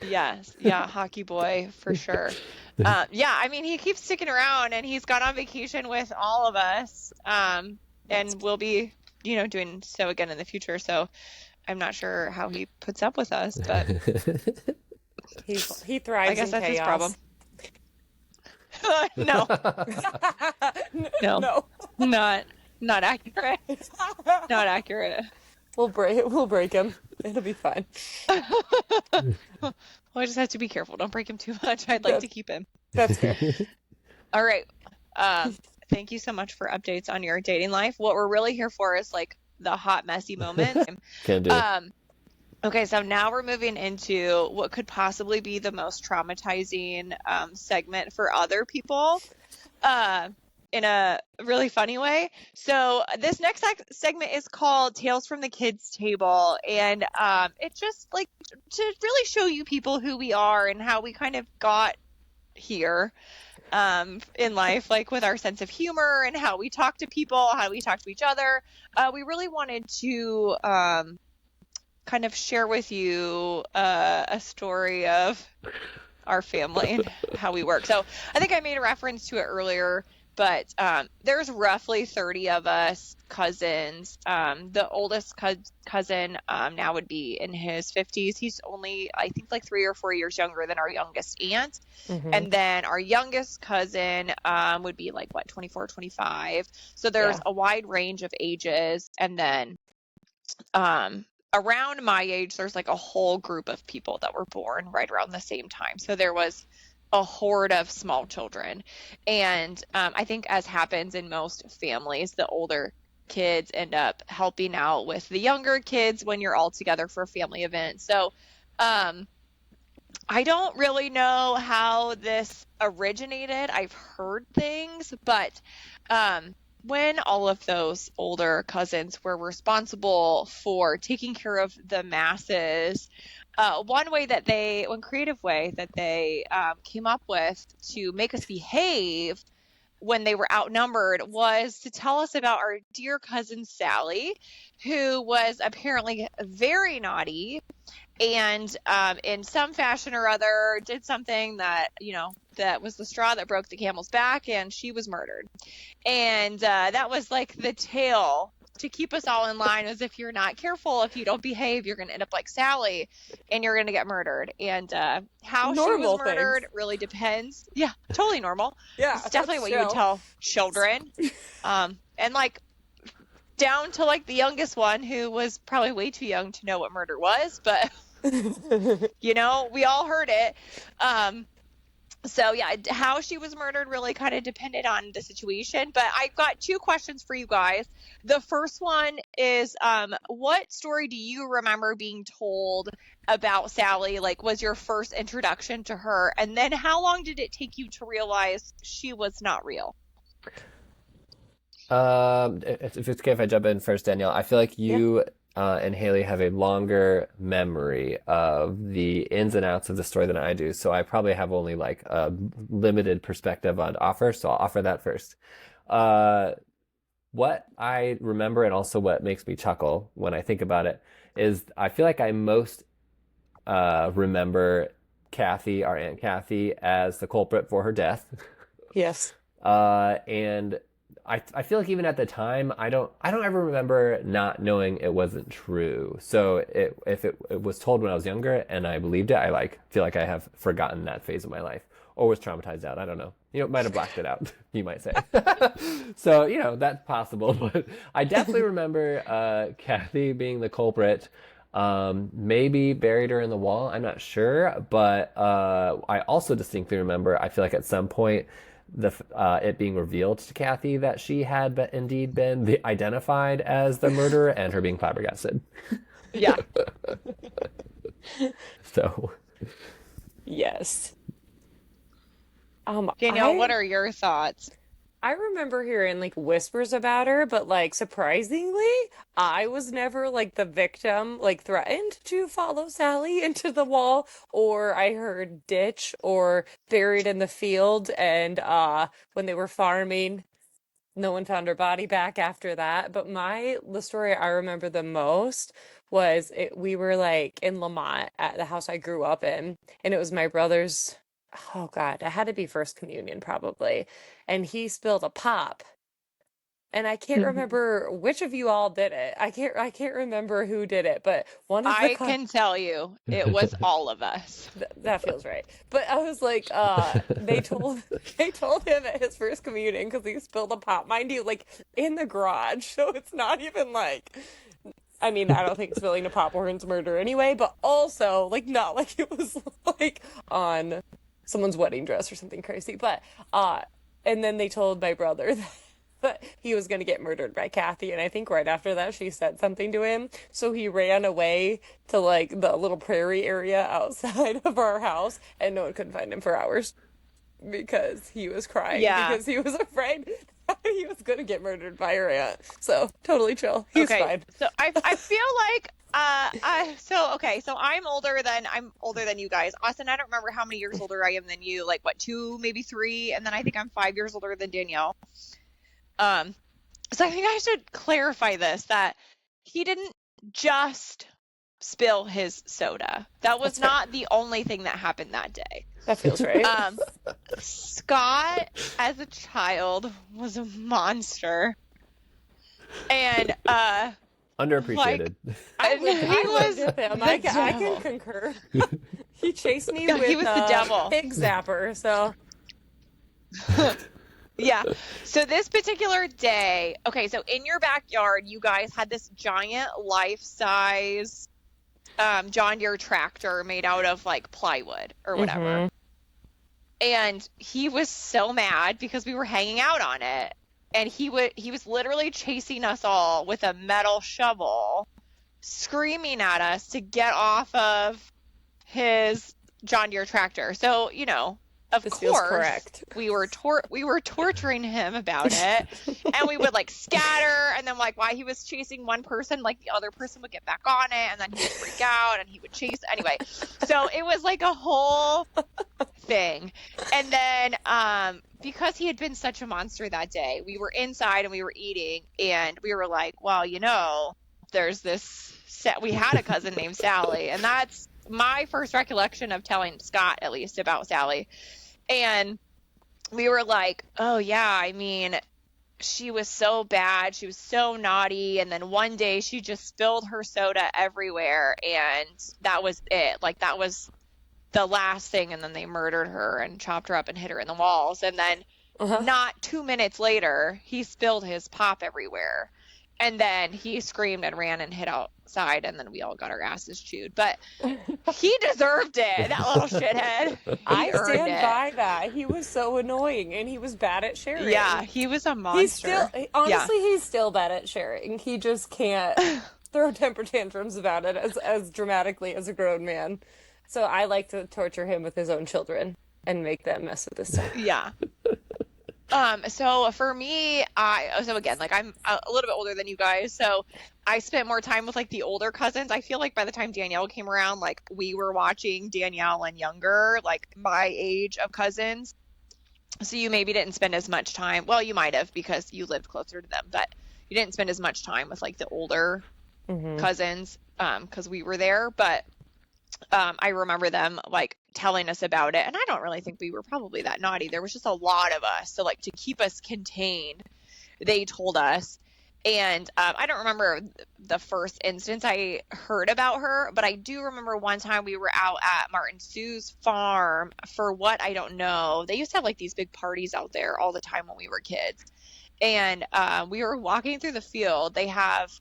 Yes. Yeah, hockey boy for sure. Yeah, I mean, he keeps sticking around, and he's gone on vacation with all of us. And we'll be, doing so again in the future. So I'm not sure how he puts up with us, but he thrives. I guess in that's chaos. his problem. No. Not accurate. Not accurate. We'll break him. It'll be fine. Well, I just have to be careful. Don't break him too much. I'd like to keep him. That's fair. All right. Thank you so much for updates on your dating life. What we're really here for is like the hot, messy moment. Can do. Okay, so now we're moving into what could possibly be the most traumatizing segment for other people in a really funny way. So this next segment is called Tales from the Kids Table, and it's just like to really show you people who we are and how we kind of got here in life, like with our sense of humor and how we talk to people, how we talk to each other. We really wanted to kind of share with you a story of our family and how we work. So I think I made a reference to it earlier, but there's roughly 30 of us cousins. The oldest cousin now would be in his 50s. He's only, I think, like 3 or 4 years younger than our youngest aunt. Mm-hmm. And then our youngest cousin would be like, 24, 25. So there's a wide range of ages. And then around my age, there's like a whole group of people that were born right around the same time. So there was a horde of small children. And I think, as happens in most families, the older kids end up helping out with the younger kids when you're all together for a family event. So I don't really know how this originated. I've heard things, but when all of those older cousins were responsible for taking care of the masses, one creative way that they came up with to make us behave when they were outnumbered was to tell us about our dear cousin Sally, who was apparently very naughty and in some fashion or other did something that, that was the straw that broke the camel's back, and she was murdered. And that was like the tale to keep us all in line, as if you're not careful, if you don't behave, you're going to end up like Sally and you're going to get murdered. And how Normal she was murdered things. really depends. Yeah, totally normal. Yeah, it's definitely that's what you would chill. tell children. And like down to like the youngest one, who was probably way too young to know what murder was, but we all heard it. So yeah, how she was murdered really kind of depended on the situation. But I've got 2 questions for you guys. The first one is, what story do you remember being told about Sally? Like, was your first introduction to her? And then how long did it take you to realize she was not real? If it's okay if I jump in first, Danielle, I feel like you and Haley have a longer memory of the ins and outs of the story than I do, so I probably have only like a limited perspective on offer, so I'll offer that first. What I remember, and also what makes me chuckle when I think about it, is I feel like I most remember Kathy, our Aunt Kathy, as the culprit for her death. Yes. And I feel like even at the time, I don't ever remember not knowing it wasn't true. So if it was told when I was younger and I believed it, I feel like I have forgotten that phase of my life or was traumatized out. I don't know. Might have blacked it out, you might say. So, that's possible. But I definitely remember Kathy being the culprit. Maybe buried her in the wall. I'm not sure. But I also distinctly remember, I feel like at some point, it being revealed to Kathy that she had indeed been identified as the murderer, and her being flabbergasted. Yeah. So. Yes. Danielle, what are your thoughts? I remember hearing like whispers about her, but like surprisingly, I was never like the victim, like threatened to follow Sally into the wall, or I heard ditch or buried in the field. And when they were farming, no one found her body back after that. But the story I remember the most was we were like in Lamont at the house I grew up in, and it was my brother's. Oh God, it had to be first communion probably. And he spilled a pop. And I can't remember which of you all did it. I can't remember who did it, but one of the I can tell you it was all of us. that feels right. But I was like, they told him at his first communion because he spilled a pop, mind you, like in the garage. So it's not even like, I mean, I don't think spilling a pop warrants murder anyway, but also like not like it was like on someone's wedding dress or something crazy. But and then they told my brother that he was going to get murdered by Kathy, and I think right after that she said something to him, so he ran away to like the little prairie area outside of our house, and no one couldn't find him for hours because he was crying because he was afraid that he was going to get murdered by her aunt. So totally chill. He's fine. So I feel like so I'm older than you guys. Austin, I don't remember how many years older I am than you. Like what, 2, maybe 3, and then I think I'm 5 years older than Danielle. So I think I should clarify this, that he didn't just spill his soda. That was not the only thing that happened that day. That feels right. Scott, as a child, was a monster. And underappreciated. I was with him. I can concur. He chased me with he was the devil. Pig zapper, so yeah. So this particular day, okay, so in your backyard, you guys had this giant life-size John Deere tractor made out of like plywood or whatever. Mm-hmm. And he was so mad because we were hanging out on it. And he was literally chasing us all with a metal shovel, screaming at us to get off of his John Deere tractor. So, of This feels course, correct. we were torturing him about it, and we would like scatter, and then like while he was chasing one person, like the other person would get back on it, and then he would freak out, and he would chase anyway. So it was like a whole thing. And then because he had been such a monster that day, we were inside and we were eating, and we were like, well, you know, there's this we had a cousin named Sally, and that's my first recollection of telling Scott, at least, about Sally. And we were like, oh yeah, I mean, she was so bad, she was so naughty, and then one day she just spilled her soda everywhere, and that was it. Like, that was the last thing, and then they murdered her and chopped her up and hit her in the walls. And then not 2 minutes later, he spilled his pop everywhere. And then he screamed and ran and hid outside, and then we all got our asses chewed. But he deserved it, that little shithead. I stand by that. He was so annoying, and he was bad at sharing. Yeah, he was a monster. He's still bad at sharing. He just can't throw temper tantrums about it as dramatically as a grown man. So I like to torture him with his own children and make them mess with his stuff. Yeah. So for me, so again, like I'm a little bit older than you guys, so I spent more time with like the older cousins. I feel like by the time Danielle came around, like we were watching Danielle and younger, like my age of cousins. So you maybe didn't spend as much time. Well, you might have because you lived closer to them, but you didn't spend as much time with like the older cousins, because we were there. But I remember them like telling us about it, and I don't really think we were probably that naughty. There was just a lot of us, so like to keep us contained, they told us. And I don't remember the first instance I heard about her, but I do remember one time we were out at Martin Sue's farm for what I don't know. They used to have like these big parties out there all the time when we were kids, and we were walking through the field. They have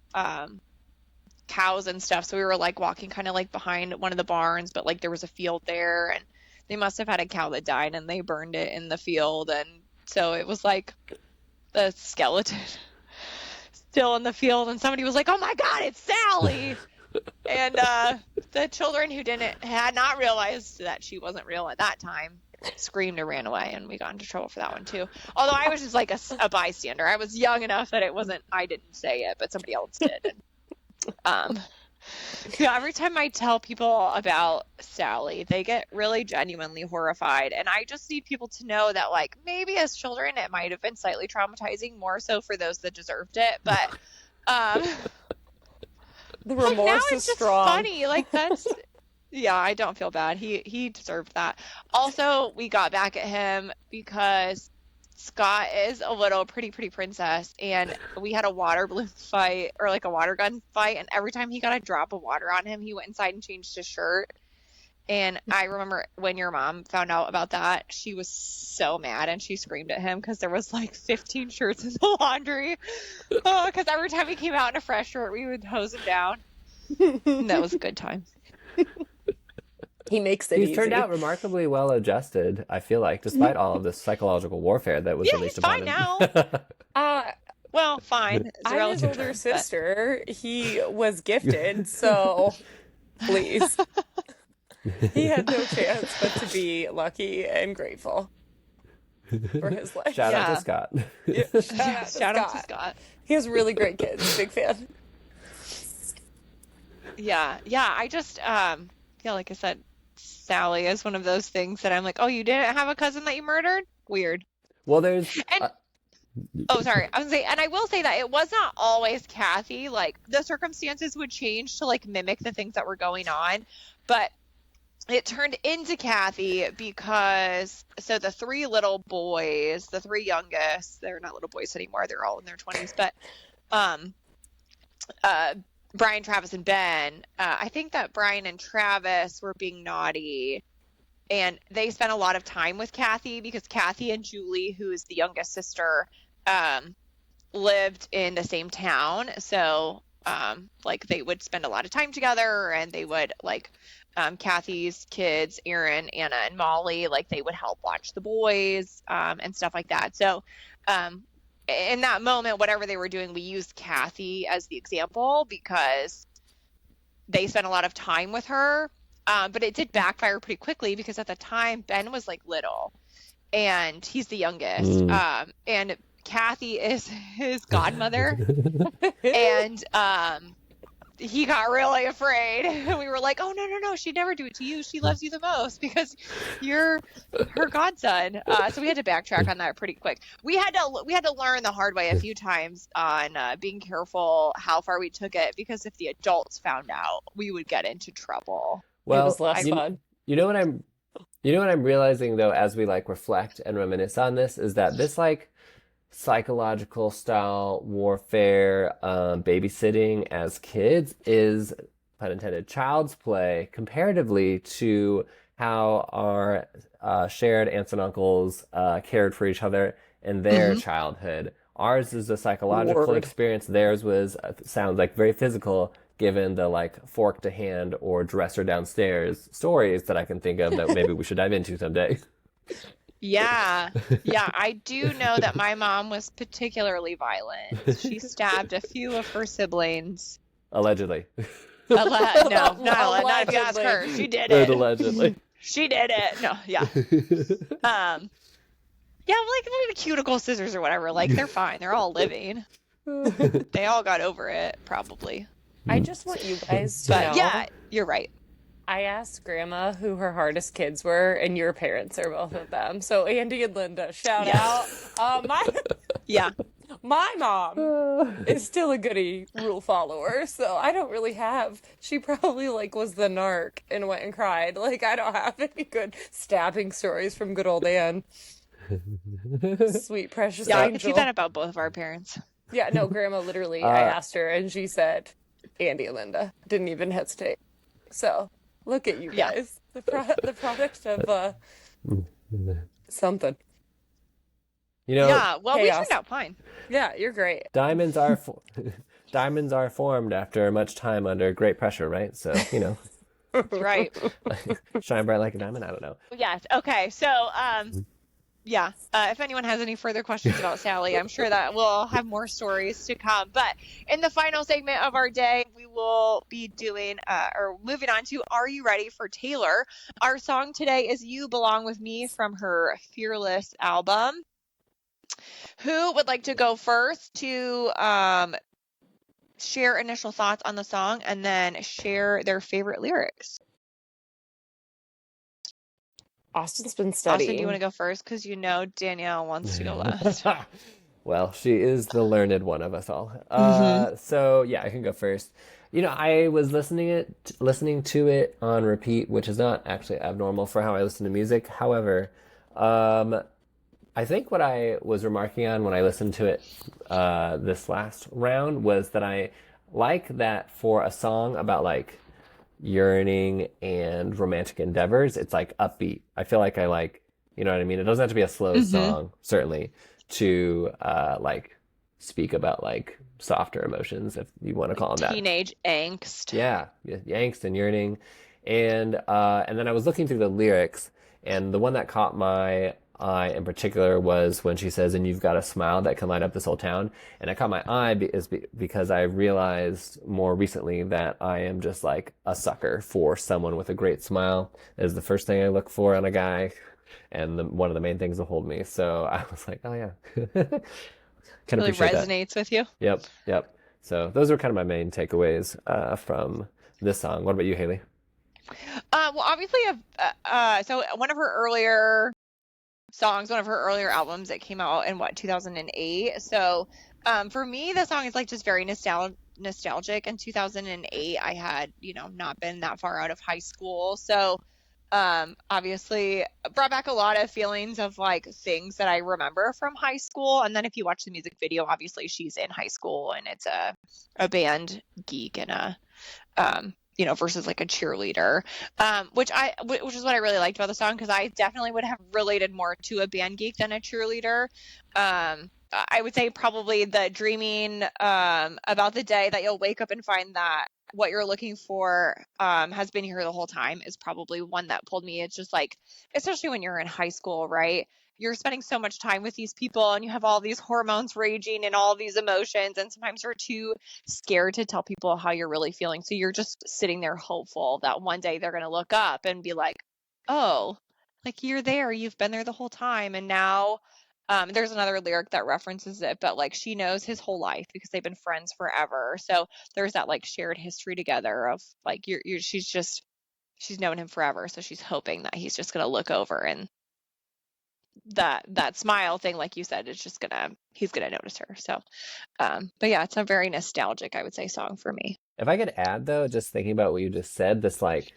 cows and stuff, so we were like walking kind of like behind one of the barns, but like there was a field there, and they must have had a cow that died and they burned it in the field, and so it was like the skeleton still in the field, and somebody was like, oh my god, it's Sally. And the children who had not realized that she wasn't real at that time screamed and ran away, and we got into trouble for that one too. Although I was just like a bystander. I was young enough that I didn't say it, but somebody else did. Yeah, every time I tell people about Sally, they get really genuinely horrified, and I just need people to know that, like, maybe as children it might have been slightly traumatizing, more so for those that deserved it, but the remorse now is it's just strong. funny. Like, that's yeah, I don't feel bad. He deserved that. Also, we got back at him because Scott is a little pretty princess, and we had a water balloon fight, or like a water gun fight, and every time he got a drop of water on him, he went inside and changed his shirt. And I remember when your mom found out about that, she was so mad, and she screamed at him because there was like 15 shirts in the laundry. Because every time he came out in a fresh shirt, we would hose him down. And that was a good time. He makes it easy. He's turned out remarkably well adjusted, I feel like, despite all of this psychological warfare that was unleashed upon him. Yeah, he's fine now. Well, fine. I'm his older sister. He was gifted, so please. He had no chance but to be lucky and grateful for his life. Shout out to Scott. Yeah, shout out to Scott. He has really great kids. Big fan. Yeah, I just, like I said, Sally is one of those things that I'm like, oh, you didn't have a cousin that you murdered? Weird. Well, there's... And, oh, sorry. I was saying, and I will say that it was not always Kathy. Like, the circumstances would change to, like, mimic the things that were going on. But it turned into Kathy because, so the three little boys, the three youngest, they're not little boys anymore. They're all in their 20s. But, Brian, Travis, and Ben, I think that Brian and Travis were being naughty, and they spent a lot of time with Kathy because Kathy and Julie, who is the youngest sister, lived in the same town. So, like, they would spend a lot of time together, and they would, like, Kathy's kids, Aaron, Anna, and Molly, like, they would help watch the boys, and stuff like that. So, in that moment, whatever they were doing, we used Kathy as the example because they spent a lot of time with her. But it did backfire pretty quickly because at the time Ben was like little and he's the youngest. And Kathy is his godmother. And he got really afraid. And we were like, oh, no, she'd never do it to you. She loves you the most because you're her godson. So we had to backtrack on that pretty quick. We had to learn the hard way a few times on being careful how far we took it, because if the adults found out, we would get into trouble. Well, it was less fun. You know what I'm realizing though, as we like reflect and reminisce on this, is that this like psychological style warfare, babysitting as kids is, pun intended, child's play comparatively to how our shared aunts and uncles cared for each other in their childhood. Ours is a psychological experience. Theirs was, sounds like, very physical, given the like fork to hand or dresser downstairs stories that I can think of that maybe we should dive into someday. Yeah, I do know that my mom was particularly violent. She stabbed a few of her siblings. Allegedly. No, not if you ask her. She did it. Allegedly. She did it. No, yeah. Yeah, like the cuticle scissors or whatever. Like, they're fine. They're all living. They all got over it, probably. I just want you guys to know. Yeah, you're right. I asked Grandma who her hardest kids were, and your parents are both of them. So Andy and Linda, shout out. My mom is still a goody rule follower, so I don't really have. She probably like was the narc and went and cried. Like, I don't have any good stabbing stories from good old Ann. Sweet precious angel. I can see that about both of our parents. Yeah, no, Grandma literally. I asked her, and she said, Andy and Linda. Didn't even hesitate. So. Look at you guys. The product of something. You know, yeah, well, chaos. We turned out fine. Yeah, you're great. Diamonds are formed after much time under great pressure, right? So, you know. Right. Shine bright like a diamond, I don't know. Yes. Okay. So, if anyone has any further questions about Sally, I'm sure that we'll have more stories to come. But in the final segment of our day, we will be doing or moving on to Are You Ready for Taylor? Our song today is You Belong With Me from her Fearless album. Who would like to go first to share initial thoughts on the song and then share their favorite lyrics? Austin's been studying. Austin, do you want to go first? Because you know Danielle wants to go last. Well, she is the learned one of us all. So, yeah, I can go first. You know, I was listening to it on repeat, which is not actually abnormal for how I listen to music. However, I think what I was remarking on when I listened to it this last round was that I like that for a song about, like, yearning and romantic endeavors, it's like upbeat. I feel like I like, you know what I mean? It doesn't have to be a slow song, certainly, to like speak about like softer emotions, if you want to call them that. Teenage angst. Yeah, angst and yearning. And then I was looking through the lyrics, and the one that caught my eye in particular was when she says, and you've got a smile that can light up this whole town. And it caught my eye because I realized more recently that I am just like a sucker for someone with a great smile. That is the first thing I look for on a guy, and one of the main things to hold me. So I was like, oh yeah. Kind of really resonates with you. Yep. So those are kind of my main takeaways from this song. What about you, Haley? Well, obviously, so one of her earlier songs, one of her earlier albums that came out in 2008. So for me, the song is like just very nostalgic. In 2008, I had, not been that far out of high school. So obviously brought back a lot of feelings of like things that I remember from high school. And then if you watch the music video, obviously she's in high school and it's a band geek and a versus like a cheerleader, which is what I really liked about the song, because I definitely would have related more to a band geek than a cheerleader. I would say probably the dreaming about the day that you'll wake up and find that what you're looking for has been here the whole time is probably one that pulled me. It's just like, especially when you're in high school, right? you're spending so much time with these people and you have all these hormones raging and all these emotions, and sometimes you're too scared to tell people how you're really feeling. So you're just sitting there hopeful that one day they're going to look up and be like, oh, like you're there, you've been there the whole time. And now there's another lyric that references it, but like she knows his whole life because they've been friends forever. So there's that like shared history together of like she's known him forever. So she's hoping that he's just going to look over, and that smile thing, like you said, is just he's gonna notice her. So but yeah, it's a very nostalgic, I would say, song for me. If I could add though, just thinking about what you just said, this like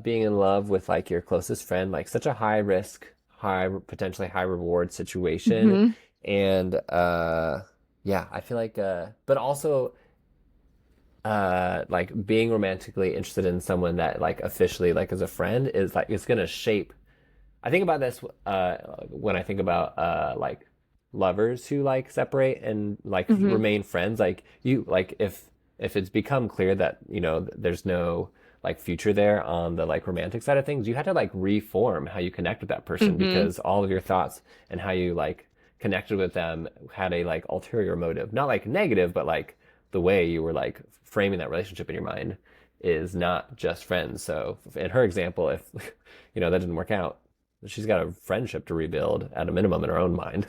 being in love with like your closest friend, like such a high risk, potentially high reward situation. And yeah, I feel like but also like being romantically interested in someone that like officially like as a friend is like it's gonna shape. I think about this when I think about like lovers who like separate and like remain friends. Like you like if it's become clear that there's no like future there on the like romantic side of things, you had to like reform how you connect with that person because all of your thoughts and how you like connected with them had a like ulterior motive, not like negative, but like the way you were like framing that relationship in your mind is not just friends. So in her example, if that didn't work out, she's got a friendship to rebuild at a minimum in her own mind.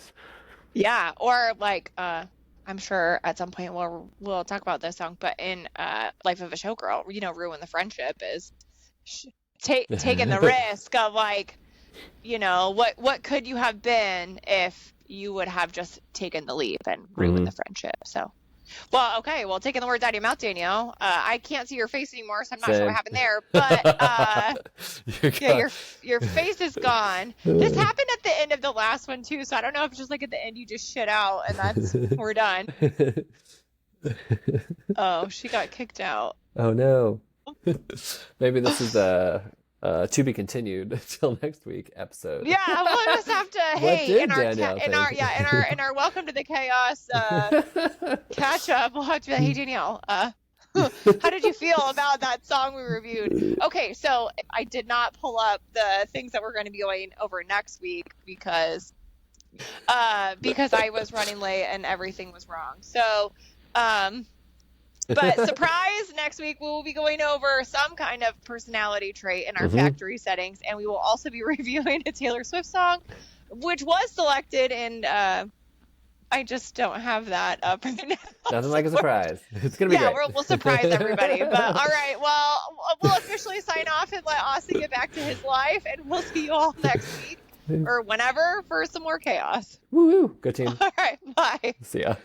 Yeah, or like I'm sure at some point we'll talk about this song, but in Life of a Showgirl, ruin the friendship is taking the risk of like, what could you have been if you would have just taken the leap and ruined the friendship. So well, okay. Well, taking the words out of your mouth, Danielle. I can't see your face anymore, so I'm not sure what happened there. But yeah, your face is gone. This happened at the end of the last one too, so I don't know if it's just like at the end you just shit out and we're done. Oh, she got kicked out. Oh no. Maybe this is the to be continued until next week episode. Yeah, we'll just have to. Hey, in our Welcome to the Chaos catch up, we'll have to be like, hey Danielle, how did you feel about that song we reviewed? Okay, so I did not pull up the things that we're going to be going over next week because I was running late and everything was wrong. So but surprise, next week we will be going over some kind of personality trait in our factory settings, and we will also be reviewing a Taylor Swift song, which was selected, and I just don't have that up right now. Nothing like a surprise. It's going to be great. Yeah, we'll surprise everybody. But all right, well, we'll officially sign off and let Austin get back to his life, and we'll see you all next week or whenever for some more chaos. Woo-hoo. Good team. All right, bye. See ya.